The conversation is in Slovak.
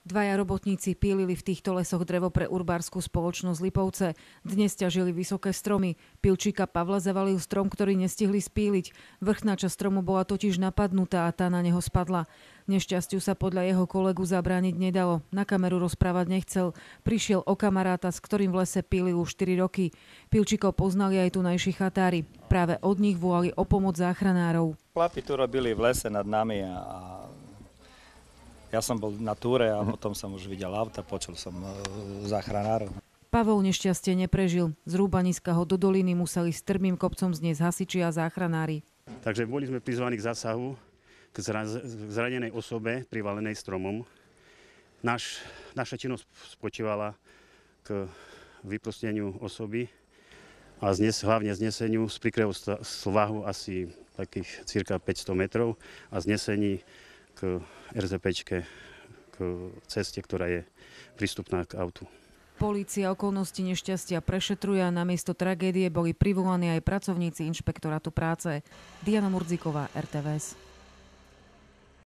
Dvaja robotníci pílili v týchto lesoch drevo pre urbárskú spoločnosť Lipovce. Dnes ťažili vysoké stromy. Pilčíka Pavla zavalil strom, ktorý nestihli spíliť. Vrchná časť stromu bola totiž napadnutá a tá na neho spadla. Nešťastiu sa podľa jeho kolegu zabrániť nedalo. Na kameru rozprávať nechcel. Prišiel o kamaráta, s ktorým v lese pílil už 4 roky. Pilčíkov poznali aj tunajší chatári. Práve od nich volali o pomoc záchranárov. Chlapi tu robili v lese nad nami a ja som bol na túre a potom som už videl auta, počul som záchranárov. Pavol nešťastie neprežil. Z Rúbaniska ho do doliny museli strmým kopcom zniesť hasiči a záchranári. Takže boli sme prizvaní k zásahu k zranenej osobe privalenej stromom. Naša činnosť spočívala k vypusteniu osoby a hlavne zneseniu z prikryvou svahu asi takých cirka 500 metrov a znesení k RZPčke, k ceste, ktorá je prístupná k autu. Polícia okolnosti nešťastia prešetruje a na miesto tragédie boli privolaní aj pracovníci inšpektorátu práce. Diana Murdziková, RTVS.